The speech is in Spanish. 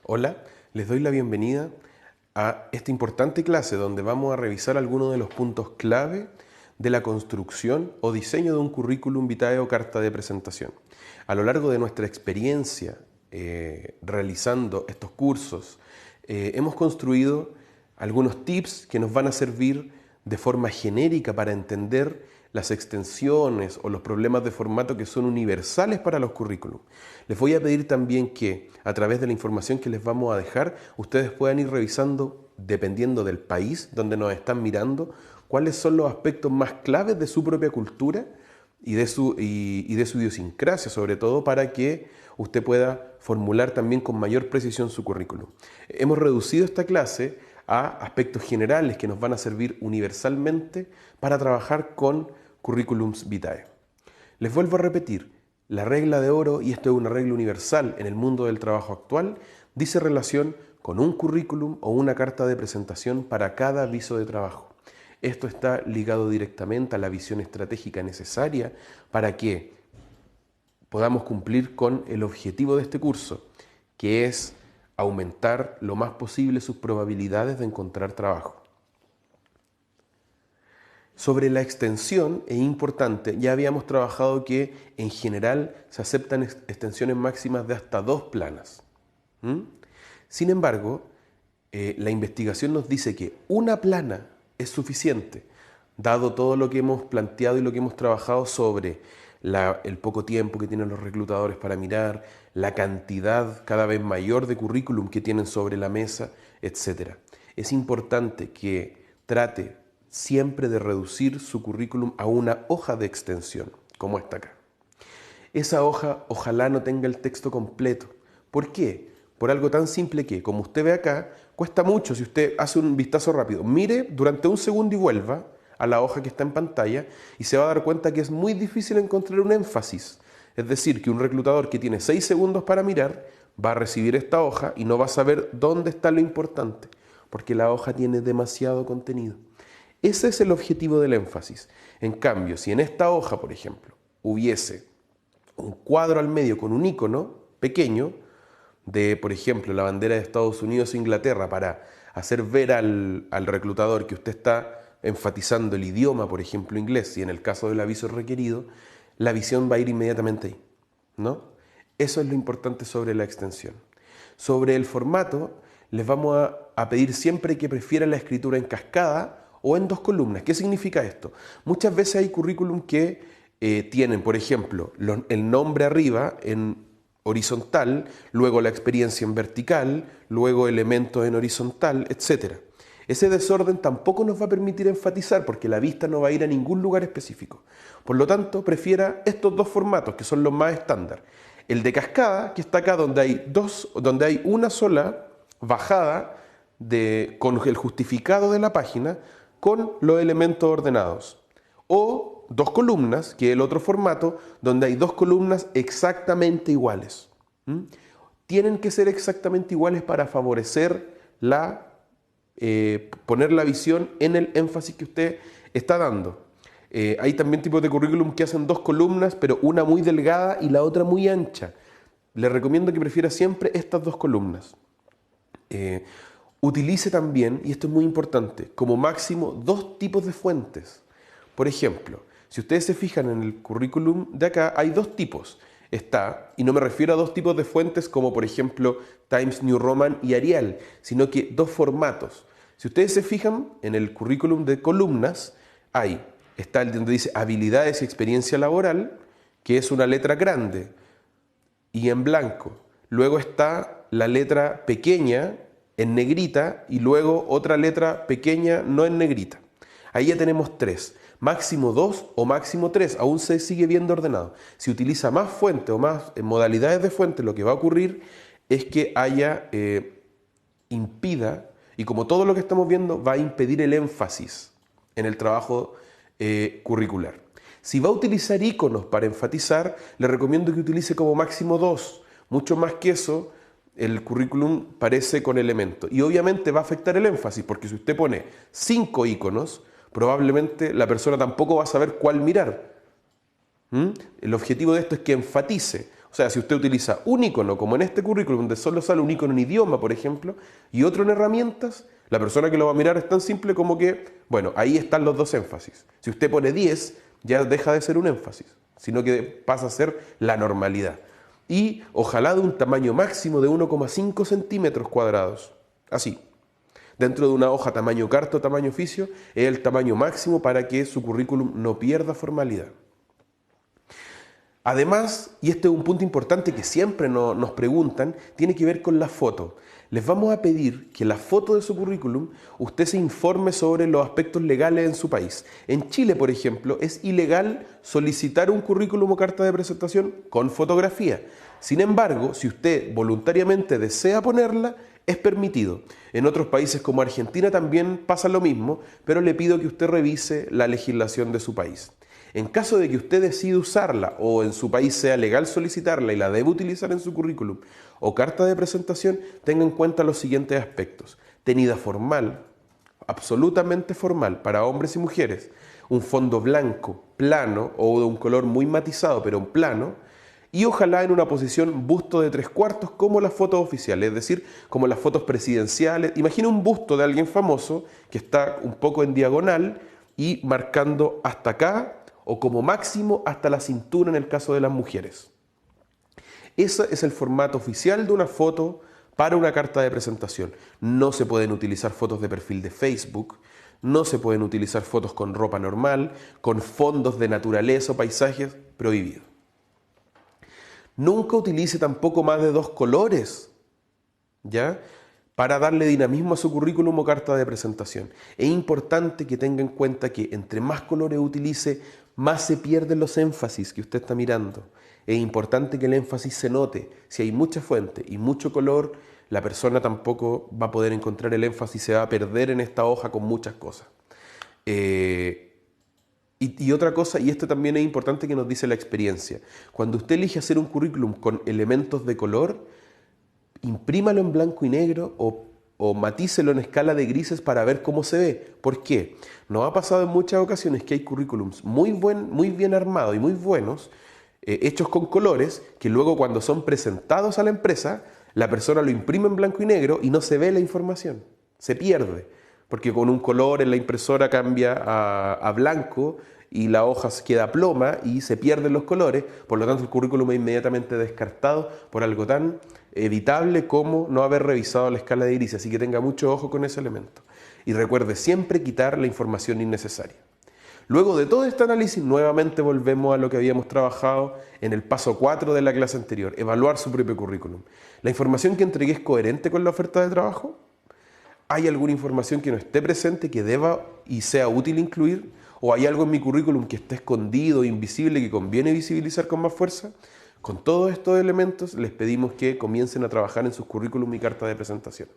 Hola, les doy la bienvenida a esta importante clase donde vamos a revisar algunos de los puntos clave de la construcción o diseño de un currículum vitae o carta de presentación. A lo largo de nuestra experiencia realizando estos cursos, hemos construido algunos tips que nos van a servir de forma genérica para entender las extensiones o los problemas de formato que son universales para los currículum. Les voy a pedir también que a través de la información que les vamos a dejar, ustedes puedan ir revisando, dependiendo del país donde nos están mirando, cuáles son los aspectos más claves de su propia cultura y de su idiosincrasia, sobre todo para que usted pueda formular también con mayor precisión su currículum. Hemos reducido esta clase a aspectos generales que nos van a servir universalmente para trabajar con currículums vitae. Les vuelvo a repetir, la regla de oro, y esto es una regla universal en el mundo del trabajo actual, dice relación con un currículum o una carta de presentación para cada aviso de trabajo. Esto está ligado directamente a la visión estratégica necesaria para que podamos cumplir con el objetivo de este curso, que es aumentar lo más posible sus probabilidades de encontrar trabajo. Sobre la extensión, es importante, ya habíamos trabajado que en general se aceptan extensiones máximas de hasta 2 planas. Sin embargo, la investigación nos dice que una plana es suficiente, dado todo lo que hemos planteado y lo que hemos trabajado sobre el poco tiempo que tienen los reclutadores para mirar, la cantidad cada vez mayor de currículum que tienen sobre la mesa, etc. Es importante que trate siempre de reducir su currículum a una hoja de extensión, como esta acá. Esa hoja ojalá no tenga el texto completo. ¿Por qué? Por algo tan simple que, como usted ve acá, cuesta mucho si usted hace un vistazo rápido. Mire durante un segundo y vuelva a la hoja que está en pantalla y se va a dar cuenta que es muy difícil encontrar un énfasis. Es decir, que un reclutador que tiene 6 segundos para mirar va a recibir esta hoja y no va a saber dónde está lo importante, porque la hoja tiene demasiado contenido. Ese es el objetivo del énfasis. En cambio, si en esta hoja, por ejemplo, hubiese un cuadro al medio con un icono pequeño de, por ejemplo, la bandera de Estados Unidos e Inglaterra para hacer ver al reclutador que usted está enfatizando el idioma, por ejemplo, inglés, y en el caso del aviso requerido, la visión va a ir inmediatamente ahí, ¿no? Eso es lo importante sobre la extensión. Sobre el formato, les vamos a pedir siempre que prefieran la escritura en cascada o en 2 columnas. ¿Qué significa esto? Muchas veces hay currículum que tienen, por ejemplo, el nombre arriba en horizontal, luego la experiencia en vertical, luego elementos en horizontal, etc. Ese desorden tampoco nos va a permitir enfatizar porque la vista no va a ir a ningún lugar específico. Por lo tanto, prefiera estos 2 formatos que son los más estándar. El de cascada, que está acá donde hay una sola bajada con el justificado de la página, con los elementos ordenados. O 2 columnas, que es el otro formato, donde hay 2 columnas exactamente iguales. Tienen que ser exactamente iguales para favorecer poner la visión en el énfasis que usted está dando. Hay también tipos de currículum que hacen 2 columnas, pero una muy delgada y la otra muy ancha. Le recomiendo que prefiera siempre estas 2 columnas. Utilice también, y esto es muy importante, como máximo 2 tipos de fuentes. Por ejemplo, si ustedes se fijan en el currículum de acá, hay 2 tipos. Y no me refiero a 2 tipos de fuentes como por ejemplo Times New Roman y Arial, sino que 2 formatos. Si ustedes se fijan en el currículum de columnas, está el donde dice habilidades y experiencia laboral, que es una letra grande y en blanco. Luego está la letra pequeña en negrita y luego otra letra pequeña no en negrita. Ahí ya tenemos 3. Máximo 2 o máximo 3, aún se sigue viendo ordenado. Si utiliza más fuentes o más modalidades de fuente, lo que va a ocurrir es que impida, y como todo lo que estamos viendo, va a impedir el énfasis en el trabajo curricular. Si va a utilizar iconos para enfatizar, le recomiendo que utilice como máximo 2. Mucho más que eso, el currículum parece con elementos. Y obviamente va a afectar el énfasis, porque si usted pone 5 iconos, probablemente la persona tampoco va a saber cuál mirar. El objetivo de esto es que enfatice. O sea, si usted utiliza un icono, como en este currículum, donde solo sale un icono en idioma, por ejemplo, y otro en herramientas, la persona que lo va a mirar es tan simple como que, bueno, ahí están los dos énfasis. Si usted pone 10, ya deja de ser un énfasis, sino que pasa a ser la normalidad. Y ojalá de un tamaño máximo de 1,5 centímetros cuadrados. Así. Dentro de una hoja tamaño carta o tamaño oficio, es el tamaño máximo para que su currículum no pierda formalidad. Además, y este es un punto importante que siempre nos preguntan, tiene que ver con la foto. Les vamos a pedir que la foto de su currículum usted se informe sobre los aspectos legales en su país. En Chile, por ejemplo, es ilegal solicitar un currículum o carta de presentación con fotografía. Sin embargo, si usted voluntariamente desea ponerla, es permitido. En otros países como Argentina también pasa lo mismo, pero le pido que usted revise la legislación de su país. En caso de que usted decida usarla o en su país sea legal solicitarla y la debe utilizar en su currículum o carta de presentación, tenga en cuenta los siguientes aspectos. Tenida formal, absolutamente formal para hombres y mujeres, un fondo blanco, plano o de un color muy matizado pero en plano, y ojalá en una posición busto de 3/4 como las fotos oficiales, es decir, como las fotos presidenciales. Imagina un busto de alguien famoso que está un poco en diagonal y marcando hasta acá, o como máximo hasta la cintura en el caso de las mujeres. Ese es el formato oficial de una foto para una carta de presentación. No se pueden utilizar fotos de perfil de Facebook, no se pueden utilizar fotos con ropa normal, con fondos de naturaleza o paisajes, prohibido. Nunca utilice tampoco más de 2 colores, ¿ya? Para darle dinamismo a su currículum o carta de presentación. Es importante que tenga en cuenta que entre más colores utilice, más se pierden los énfasis que usted está mirando. Es importante que el énfasis se note. Si hay mucha fuente y mucho color, la persona tampoco va a poder encontrar el énfasis, se va a perder en esta hoja con muchas cosas. Y otra cosa, y esto también es importante que nos dice la experiencia, cuando usted elige hacer un currículum con elementos de color, imprímalo en blanco y negro o matícelo en escala de grises para ver cómo se ve. ¿Por qué? Nos ha pasado en muchas ocasiones que hay currículums muy bien armados y muy buenos, hechos con colores, que luego cuando son presentados a la empresa, la persona lo imprime en blanco y negro y no se ve la información, se pierde, porque con un color en la impresora cambia a blanco y la hoja queda ploma y se pierden los colores, por lo tanto el currículum es inmediatamente descartado por algo tan evitable como no haber revisado la escala de grises, así que tenga mucho ojo con ese elemento. Y recuerde siempre quitar la información innecesaria. Luego de todo este análisis, nuevamente volvemos a lo que habíamos trabajado en el paso 4 de la clase anterior, evaluar su propio currículum. ¿La información que entregué es coherente con la oferta de trabajo? ¿Hay alguna información que no esté presente que deba y sea útil incluir? ¿O hay algo en mi currículum que esté escondido, invisible, que conviene visibilizar con más fuerza? Con todos estos elementos les pedimos que comiencen a trabajar en sus currículum y carta de presentación.